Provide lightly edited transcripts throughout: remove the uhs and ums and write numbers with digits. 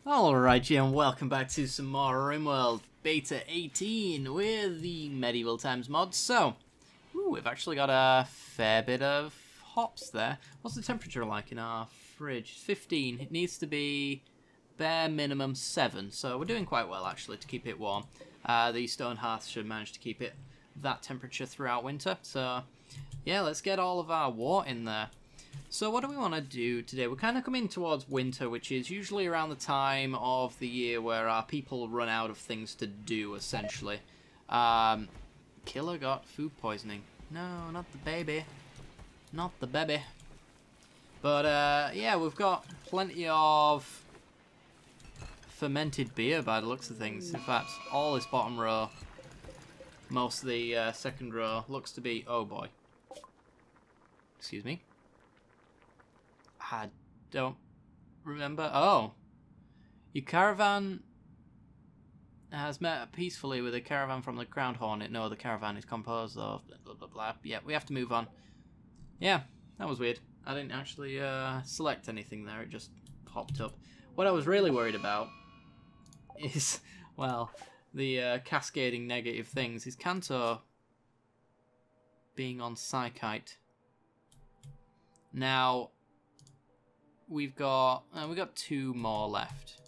Alright, yeah, and welcome back to some more Rimworld Beta 18 with the Medieval Times mod. So, we've actually got a fair bit of hops there. What's the temperature like in our fridge? 15. It needs to be bare minimum 7, so we're doing quite well actually to keep it warm. The stone hearth should manage to keep it that temperature throughout winter. So, yeah, let's get all of our wort in there. So what do we want to do today? We're kind of coming towards winter, which is usually around the time of the year where our people run out of things to do, essentially. Killer got food poisoning. No, not the baby. Not the baby. But, yeah, we've got plenty of fermented beer by the looks of things. In fact, all this bottom row, most of the second row, looks to be... Oh, boy. Excuse me. I don't remember. Oh. Your caravan has met peacefully with a caravan from the Crowned Hornet. No, the caravan is composed of blah, blah, blah, blah. Yeah, we have to move on. Yeah, that was weird. I didn't actually select anything there. It just popped up. What I was really worried about is, well, the cascading negative things. Is Kanto being on Psychite. Now... We've got 2 more left.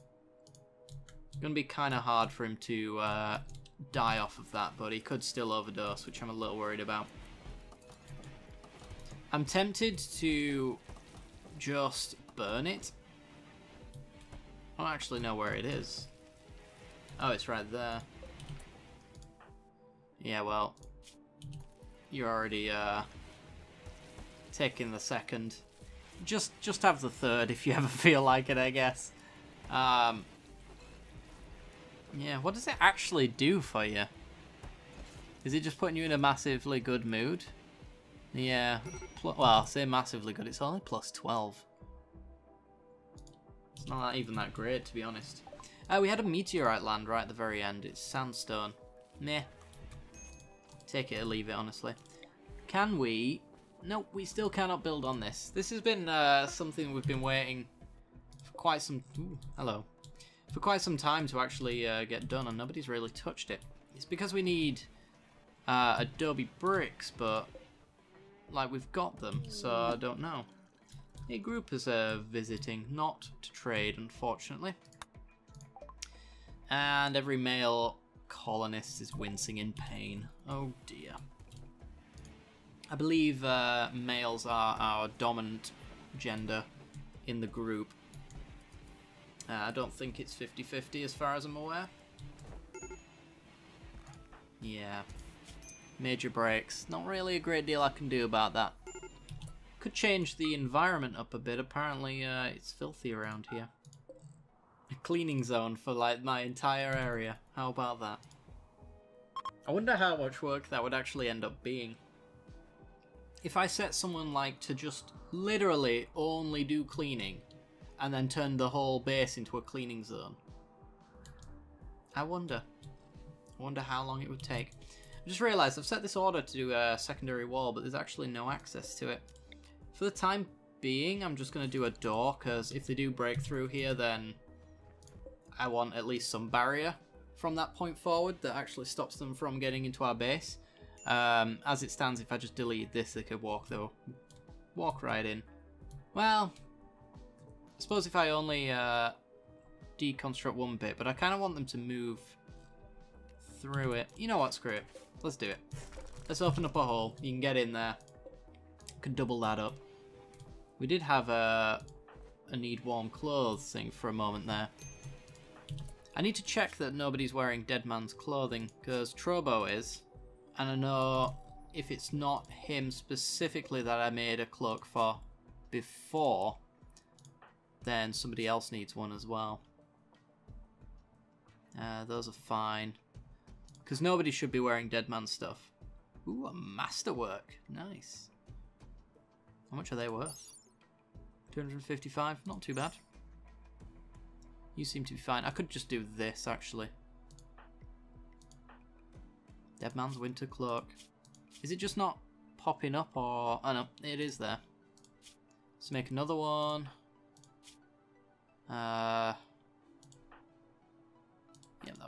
It's going to be kind of hard for him to die off of that, but he could still overdose, which I'm a little worried about. I'm tempted to just burn it. I don't actually know where it is. Oh, it's right there. Yeah, well, you're already taking the second. Just have the third if you ever feel like it, I guess. Yeah, what does it actually do for you? Is it just putting you in a massively good mood? Yeah, well, I'll say massively good. It's only plus 12. It's not even that great, to be honest. We had a meteorite land right at the very end. It's sandstone. Meh. Take it or leave it, honestly. Can we... Nope, we still cannot build on this. This has been something we've been waiting for quite some... Ooh, hello. For quite some time to actually get done, and nobody's really touched it. It's because we need adobe bricks, but like we've got them, so I don't know. A group is visiting, not to trade, unfortunately. And every male colonist is wincing in pain. Oh dear. I believe males are our dominant gender in the group. I don't think it's 50-50 as far as I'm aware. Yeah. Major breaks. Not really a great deal I can do about that. Could change the environment up a bit. Apparently it's filthy around here. A cleaning zone for like my entire area. How about that? I wonder how much work that would actually end up being. If I set someone like to just literally only do cleaning and then turn the whole base into a cleaning zone. I wonder how long it would take. I just realised I've set this order to do a secondary wall, but there's actually no access to it. For the time being, I'm just going to do a door, because if they do break through here, then I want at least some barrier from that point forward that actually stops them from getting into our base. As it stands, if I just delete this, they could walk right in. Well, I suppose if I only deconstruct one bit, but I kind of want them to move through it. You know what, screw it. Let's do it. Let's open up a hole. You can get in there. Could double that up. We did have a need warm clothes thing for a moment there. I need to check that nobody's wearing dead man's clothing, because Trobo is. And I know if it's not him specifically that I made a cloak for before, then somebody else needs one as well. Those are fine. Because nobody should be wearing dead man stuff. Ooh, a masterwork. Nice. How much are they worth? 255? Not too bad. You seem to be fine. I could just do this, actually. Dead man's winter cloak. Is it just not popping up, or... Oh no, it is there. Let's make another one.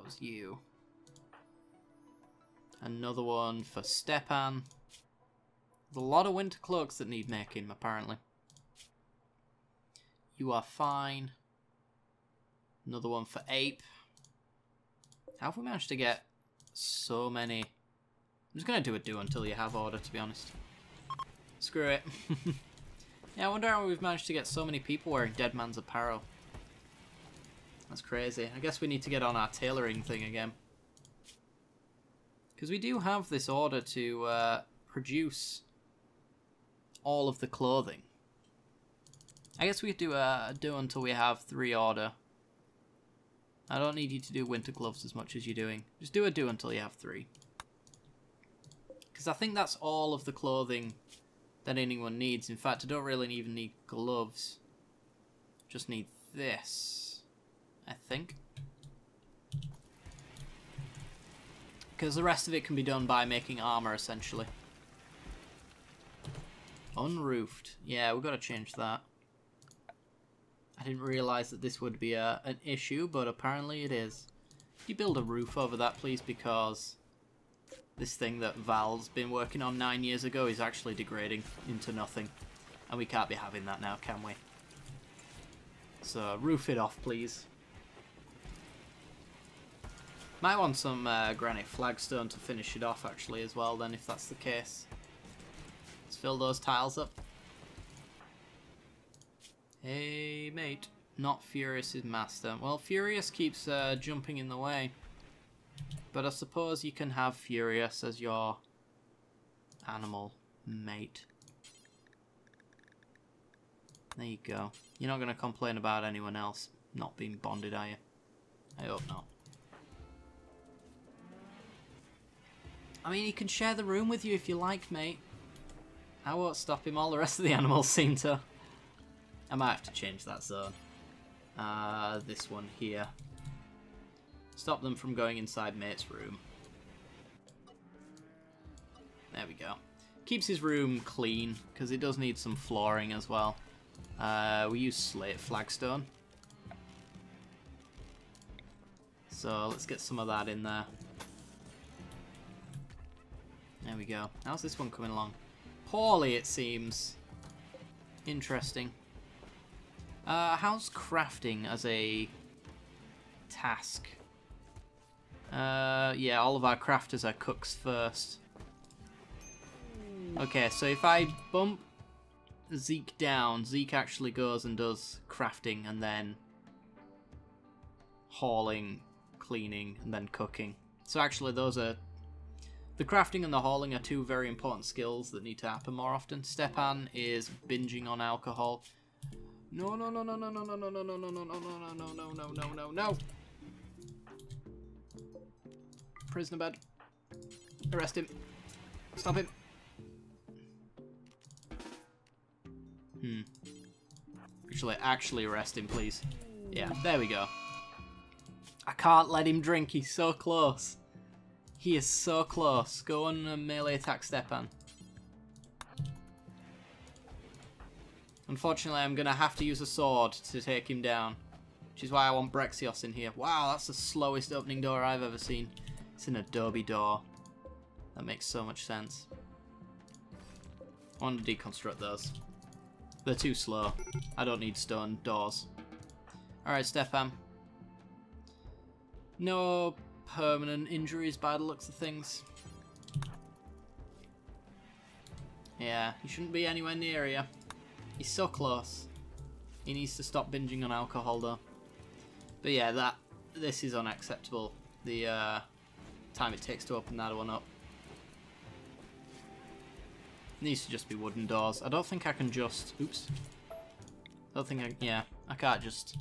was you. Another one for Stepan. There's a lot of winter cloaks that need making, apparently. You are fine. Another one for Ape. How have we managed to get so many? I'm just going to do a do until you have order, to be honest. Screw it. Yeah, I wonder how we've managed to get so many people wearing Dead Man's apparel. That's crazy. I guess we need to get on our tailoring thing again. Because we do have this order to produce all of the clothing. I guess we could do a do until we have 3 order. I don't need you to do winter gloves as much as you're doing. Just do a do until you have 3. Because I think that's all of the clothing that anyone needs. In fact, I don't really even need gloves. Just need this, I think. Because the rest of it can be done by making armor, essentially. Unroofed. Yeah, we've got to change that. I didn't realise that this would be an issue, but apparently it is. Can you build a roof over that, please? Because this thing that Val's been working on 9 years ago is actually degrading into nothing. And we can't be having that now, can we? So, roof it off, please. Might want some granite flagstone to finish it off, actually, as well, then, if that's the case. Let's fill those tiles up. Hey, mate. Not Furious's master. Well, Furious keeps jumping in the way. But I suppose you can have Furious as your animal mate. There you go. You're not going to complain about anyone else not being bonded, are you? I hope not. I mean, he can share the room with you if you like, mate. I won't stop him. All the rest of the animals seem to. I might have to change that zone. This one here. Stop them from going inside mate's room. There we go. Keeps his room clean, because it does need some flooring as well. We use slate flagstone. So let's get some of that in there. There we go. How's this one coming along? Poorly, it seems. Interesting. How's crafting as a task? Yeah, all of our crafters are cooks first. Okay, so if I bump Zeke down, Zeke actually goes and does crafting and then hauling, cleaning, and then cooking. So actually those are... The crafting and the hauling are 2 very important skills that need to happen more often. Stepan is binging on alcohol. No, no, no, no, no, no, no, no, no, no, no, no, no, no, no, no, no, no, no, no. Prisoner bed. Arrest him. Stop him. Actually arrest him, please. Yeah, there we go. I can't let him drink, he's so close. He is so close. Go on melee attack Stepan. Unfortunately, I'm going to have to use a sword to take him down. Which is why I want Brexios in here. Wow, that's the slowest opening door I've ever seen. It's an adobe door. That makes so much sense. I want to deconstruct those. They're too slow. I don't need stone doors. Alright, Stepan. No permanent injuries by the looks of things. Yeah, he shouldn't be anywhere near you. He's so close. He needs to stop binging on alcohol though. But yeah, this is unacceptable. The time it takes to open that one up. It needs to just be wooden doors. I don't think I can just... Oops. I don't think I... Yeah, I can't just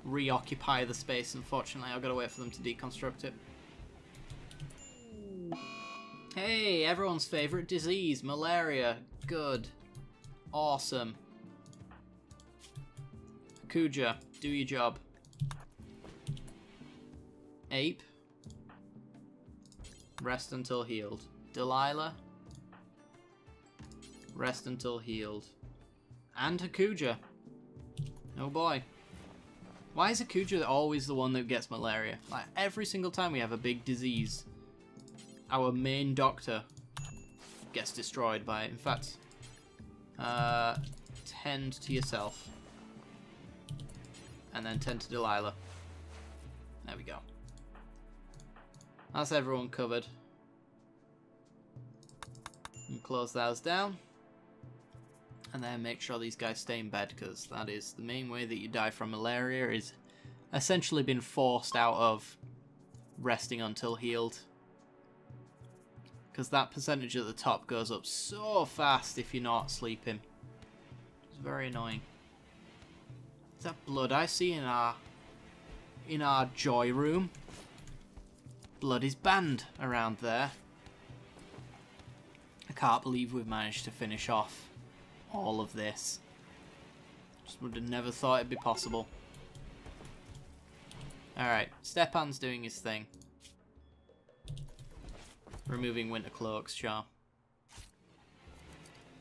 reoccupy the space, unfortunately. I've got to wait for them to deconstruct it. Hey, everyone's favourite disease, malaria. Good. Awesome. Kuja, do your job. Ape. Rest until healed. Delilah. Rest until healed. And Hakuja. Oh boy. Why is Akuja always the one that gets malaria? Like, every single time we have a big disease, our main doctor gets destroyed by it. In fact, tend to yourself. And then tend to Delilah. There we go. That's everyone covered. And close those down. And then make sure these guys stay in bed, because that is the main way that you die from malaria, is essentially been forced out of resting until healed. Because that percentage at the top goes up so fast if you're not sleeping. It's very annoying. Is that blood I see in our joy room? Blood is banned around there. I can't believe we've managed to finish off all of this. Just would have never thought it'd be possible. Alright, Stepan's doing his thing. Removing winter cloaks, sure.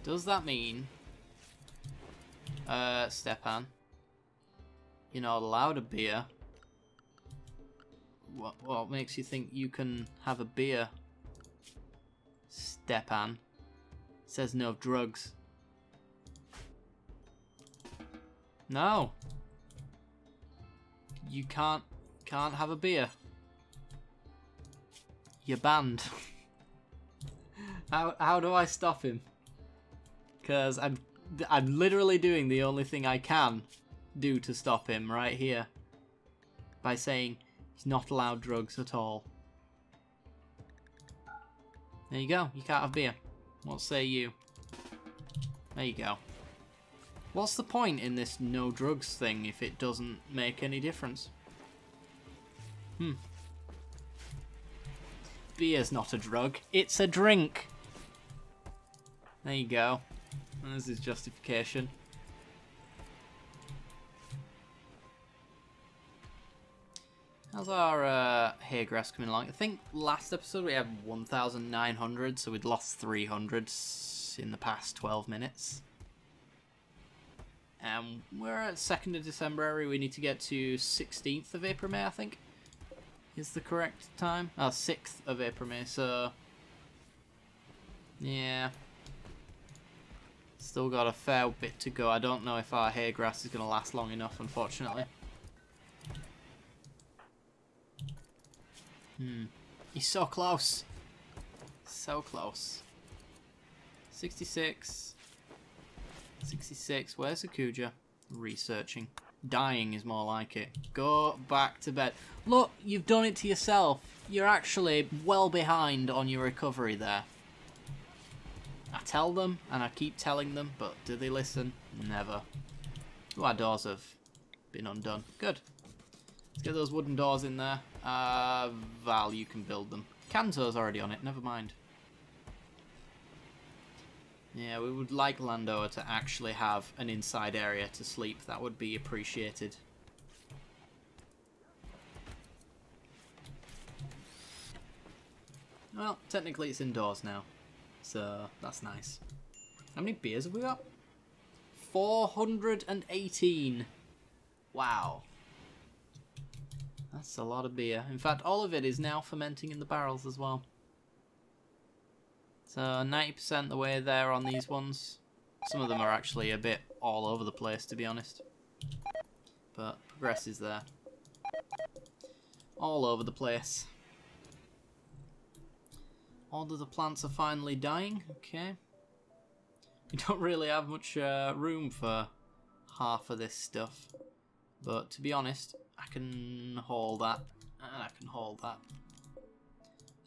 Does that mean, Stepan, you're not allowed a beer? What makes you think you can have a beer, Stepan? It says no drugs. No. You can't have a beer. You're banned. How do I stop him? Because I'm literally doing the only thing I can do to stop him right here. By saying he's not allowed drugs at all. There you go. You can't have beer. What say you? There you go. What's the point in this no drugs thing if it doesn't make any difference? Beer's not a drug. It's a drink. There you go. There's his justification. How's our hay grass coming along? I think last episode we had 1,900, so we'd lost 300 in the past 12 minutes. We're at 2nd of December. We need to get to 16th of April, May, I think, is the correct time. Oh, 6th of April, May, so yeah. Still got a fair bit to go. I don't know if our hay grass is going to last long enough, unfortunately. He's so close. So close. 66. 66. Where's Akuja? Researching. Dying is more like it. Go back to bed. Look, you've done it to yourself. You're actually well behind on your recovery there. I tell them, and I keep telling them, but do they listen? Never. Oh, our doors have been undone. Good. Let's get those wooden doors in there. Val, you can build them. Kanto's already on it, never mind. Yeah, we would like Landoa to actually have an inside area to sleep. That would be appreciated. Well, technically it's indoors now, so that's nice. How many beers have we got? 418. Wow. That's a lot of beer. In fact, all of it is now fermenting in the barrels as well. So 90% the way there on these ones. Some of them are actually a bit all over the place, to be honest. But progress is there. All over the place. All of the plants are finally dying. Okay. We don't really have much room for half of this stuff. But to be honest, I can haul that. And I can haul that.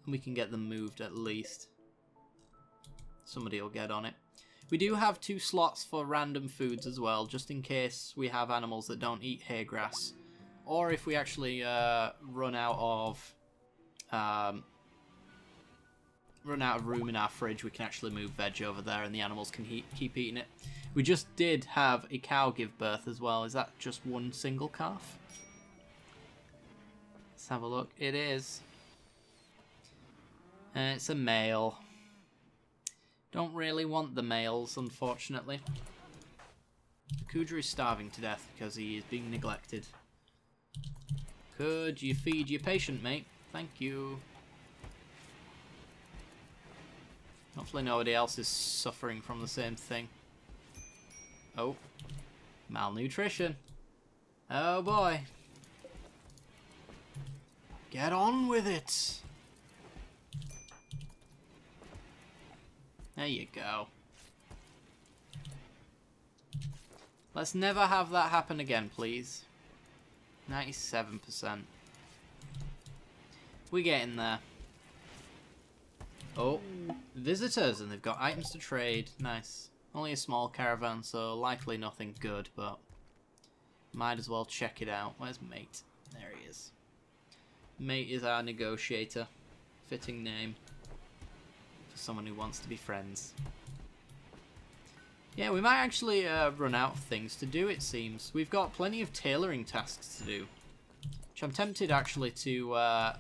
And we can get them moved at least. Somebody will get on it. We do have 2 slots for random foods as well, just in case we have animals that don't eat hay grass. Or if we actually run out of room in our fridge, we can actually move veg over there and the animals can keep eating it. We just did have a cow give birth as well. Is that just one single calf? Let's have a look. It is. And it's a male. Don't really want the males, unfortunately. Akuja is starving to death because he is being neglected. Could you feed your patient, mate? Thank you. Hopefully nobody else is suffering from the same thing. Oh. Malnutrition. Oh boy. Get on with it. There you go. Let's never have that happen again, please. 97%. We're getting there. Oh, visitors, and they've got items to trade. Nice. Only a small caravan, so likely nothing good, but might as well check it out. Where's Mate? There he is. Mate is our negotiator. Fitting name for someone who wants to be friends. Yeah, we might actually run out of things to do, it seems. We've got plenty of tailoring tasks to do, which I'm tempted actually to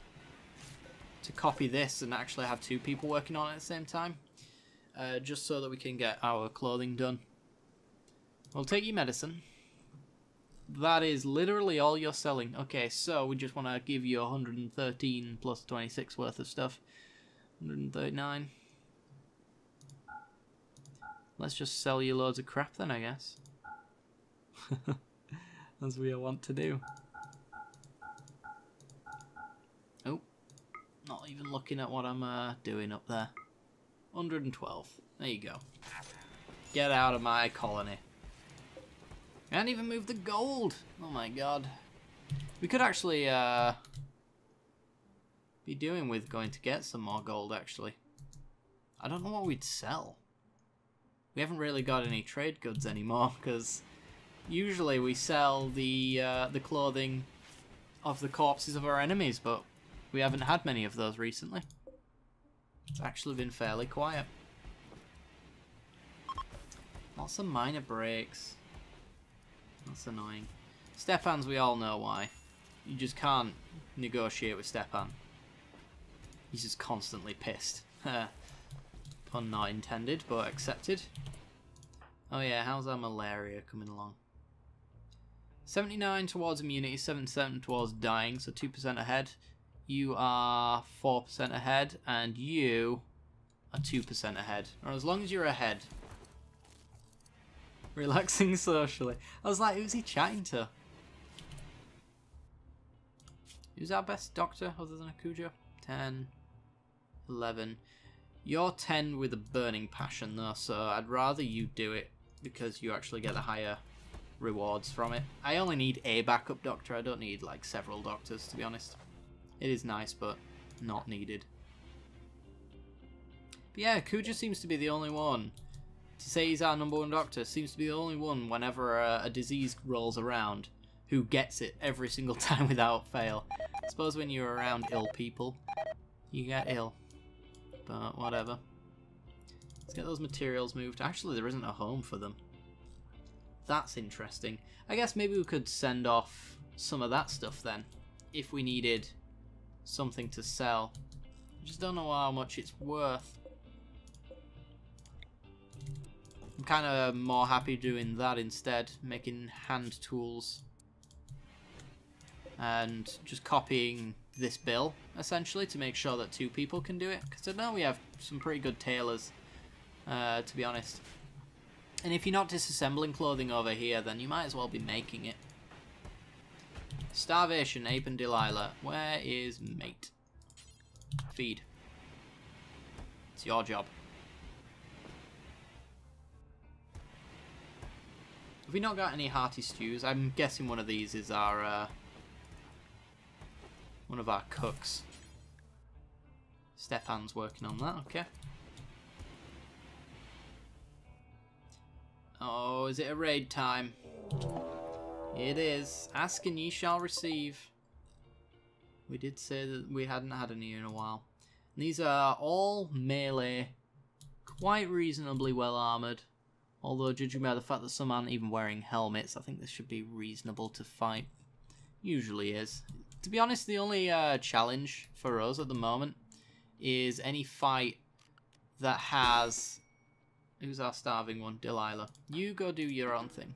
copy this and actually have two people working on it at the same time, just so that we can get our clothing done. We'll take your medicine. That is literally all you're selling. Okay, so we just want to give you 113 plus 26 worth of stuff. 139. Let's just sell you loads of crap then, I guess. As we want to do. Oh, not even looking at what I'm doing up there. 112. There you go. Get out of my colony. Can't even move the gold. Oh my god. We could actually be doing with going to get some more gold, actually. I don't know what we'd sell. We haven't really got any trade goods anymore, because usually we sell the clothing of the corpses of our enemies, but we haven't had many of those recently. It's actually been fairly quiet. Lots of minor breaks. That's annoying. Stepan's, we all know why. You just can't negotiate with Stepan. He's just constantly pissed. Pun not intended, but accepted. Oh yeah, how's our malaria coming along? 79 towards immunity, 77 towards dying, so 2% ahead. You are 4% ahead, and you are 2% ahead. Or as long as you're ahead. Relaxing socially. I was like, who's he chatting to? Who's our best doctor other than Akujo? 10, 11. You're 10 with a burning passion though, so I'd rather you do it because you actually get the higher rewards from it. I only need a backup doctor. I don't need like several doctors, to be honest. It is nice, but not needed. But yeah, Akujo seems to be the only one. To say he's our #1 doctor, seems to be the only one whenever a disease rolls around who gets it every single time without fail. I suppose when you're around ill people, you get ill. But whatever. Let's get those materials moved. Actually, there isn't a home for them. That's interesting. I guess maybe we could send off some of that stuff then, if we needed something to sell. I just don't know how much it's worth. I'm kind of more happy doing that instead, making hand tools. And just copying this bill, essentially, to make sure that two people can do it. Because I know we have some pretty good tailors, to be honest. And if you're not disassembling clothing over here, then you might as well be making it. Starvation, Ape and Delilah. Where is Mate? Feed. It's your job. Have we not got any hearty stews? I'm guessing one of these is our one of our cooks. Stepan's working on that, okay. Oh, is it a raid time? It is. Ask and ye shall receive. We did say that we hadn't had any in a while. And these are all melee, quite reasonably well armoured. Although, judging by the fact that some aren't even wearing helmets, I think this should be reasonable to fight. Usually is. To be honest, the only challenge for us at the moment is any fight that has... Who's our starving one? Delilah. You go do your own thing.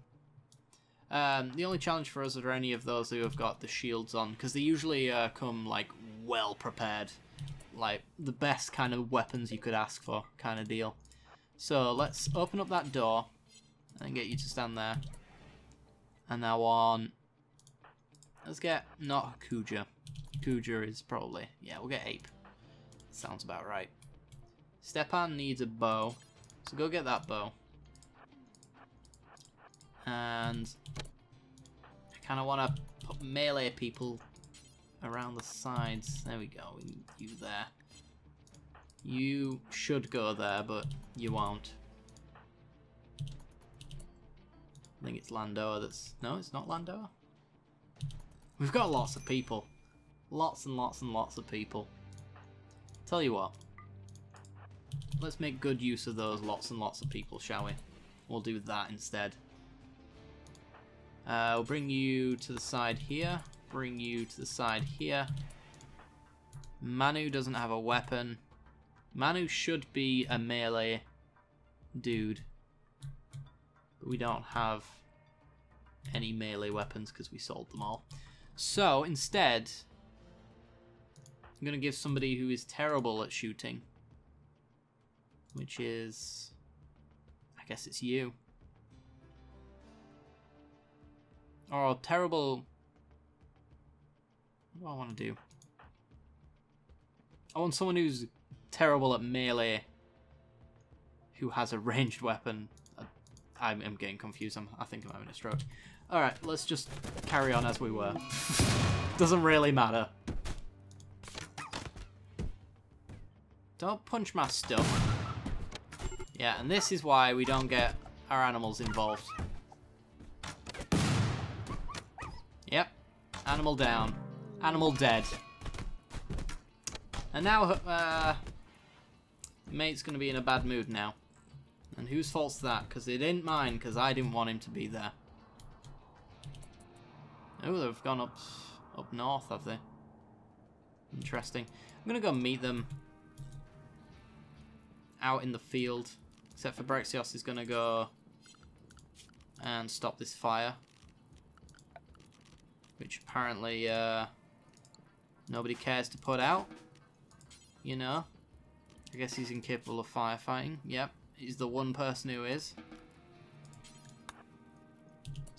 The only challenge for us are any of those who have got the shields on, because they usually come like well prepared, like the best kind of weapons you could ask for kind of deal. So let's open up that door and get you to stand there. And now on, let's get not Kuja. Kuja is probably, yeah, we'll get Ape. Sounds about right. Stepan needs a bow, so go get that bow. And I kind of want to put melee people around the sides. There we go. We need you there. You should go there, but you won't. I think it's Landoa that's... No, it's not Landoa. We've got lots of people. Lots and lots and lots of people. Tell you what. Let's make good use of those lots and lots of people, shall we? We'll do that instead. We'll bring you to the side here. Bring you to the side here. Manu doesn't have a weapon. Manu should be a melee dude. But we don't have any melee weapons because we sold them all. So, instead, I'm going to give somebody who is terrible at shooting. Which is... I guess it's you. Or terrible... What do I want to do? I want someone who's terrible at melee, who has a ranged weapon. I'm getting confused. I think I'm having a stroke. Alright, let's just carry on as we were. Doesn't really matter. Don't punch my stuff. Yeah, and this is why we don't get our animals involved. Yep. Animal down. Animal dead. And now, mate's going to be in a bad mood now. And whose fault's that? Because they didn't mind, because I didn't want him to be there. Oh, they've gone up north, have they? Interesting. I'm going to go meet them out in the field. Except for Brexios is going to go and stop this fire. Which apparently nobody cares to put out. You know? I guess he's incapable of firefighting. Yep. He's the one person who is.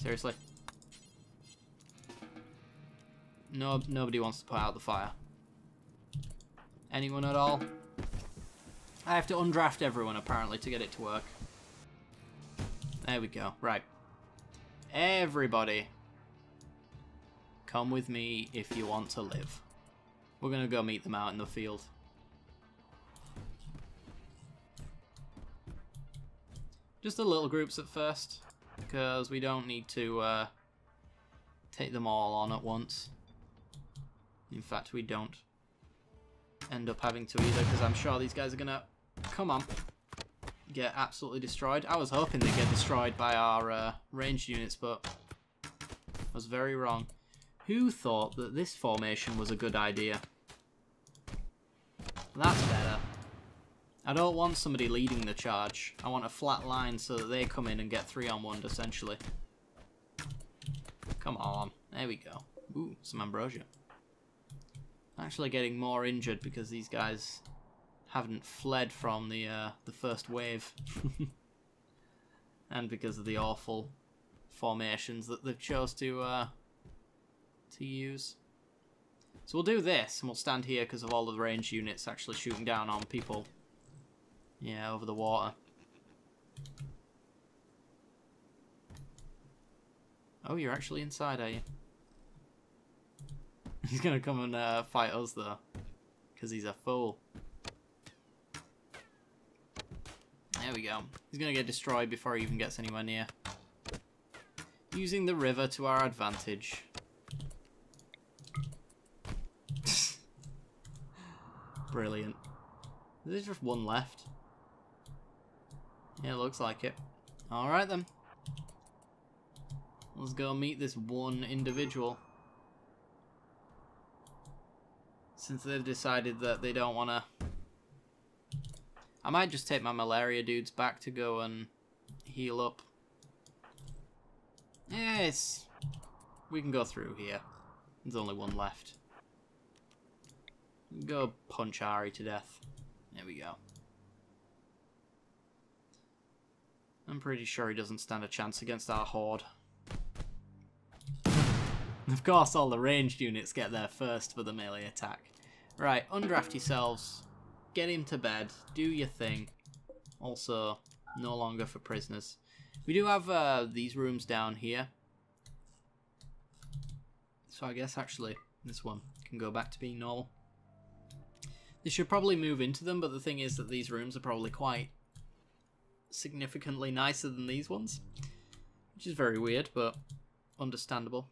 Seriously. No, nobody wants to put out the fire. Anyone at all? I have to undraft everyone, apparently, to get it to work. There we go. Right. Everybody. Come with me if you want to live. We're going to go meet them out in the field. Just the little groups at first, because we don't need to take them all on at once. In fact, we don't end up having to either, because I'm sure these guys are going to, come on, get absolutely destroyed. I was hoping they'd get destroyed by our ranged units, but I was very wrong. Who thought that this formation was a good idea? That's better. I don't want somebody leading the charge. I want a flat line so that they come in and get 3-on-1, essentially. Come on. There we go. Ooh, some ambrosia. Actually getting more injured because these guys haven't fled from the first wave. And because of the awful formations that they've chose to use. So we'll do this, and we'll stand here because of all the ranged units actually shooting down on people. Yeah, over the water. Oh, you're actually inside, are you? He's gonna come and fight us, though. Because he's a fool. There we go. He's gonna get destroyed before he even gets anywhere near. Using the river to our advantage. Brilliant. There's just one left. Yeah, looks like it. Alright then. Let's go meet this one individual. Since they've decided that they don't want to... I might just take my malaria dudes back to go and heal up. Yes, we can go through here. There's only one left. Go punch Ari to death. There we go. I'm pretty sure he doesn't stand a chance against our horde. Of course, all the ranged units get there first for the melee attack. Right, undraft yourselves. Get him to bed. Do your thing. Also, no longer for prisoners. We do have these rooms down here. So I guess actually this one can go back to being normal. They should probably move into them, but the thing is that these rooms are probably quite significantly nicer than these ones. Which is very weird, but understandable.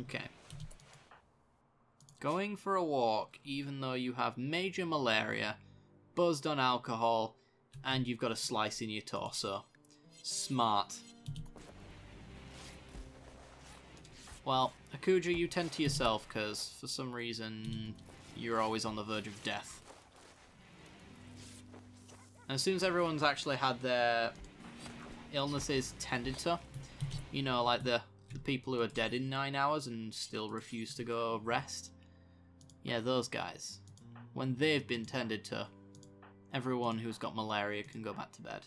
Okay. Going for a walk, even though you have major malaria, buzzed on alcohol, and you've got a slice in your torso. Smart. Well, Akuja, you tend to yourself, because for some reason you're always on the verge of death. And as soon as everyone's actually had their illnesses tended to, you know, like the people who are dead in 9 hours and still refuse to go rest, yeah, those guys. When they've been tended to, everyone who's got malaria can go back to bed.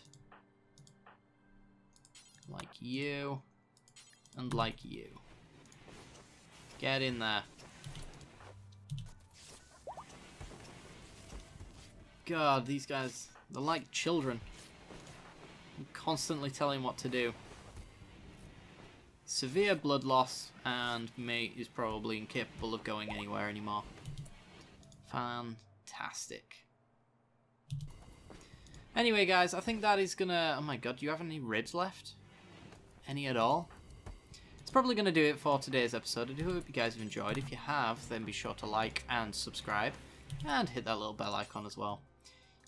Like you, and like you. Get in there. God, these guys, they're like children. I'm constantly telling what to do. Severe blood loss, and mate is probably incapable of going anywhere anymore. Fantastic. Anyway, guys, I think that is gonna... Oh my god, do you have any ribs left? Any at all? It's probably going to do it for today's episode. I do hope you guys have enjoyed. If you have, then be sure to like and subscribe. And hit that little bell icon as well.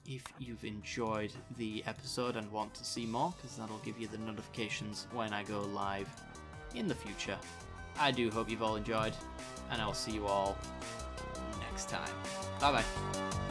If you've enjoyed the episode and want to see more, because that'll give you the notifications when I go live in the future. I do hope you've all enjoyed, and I'll see you all next time. Bye bye.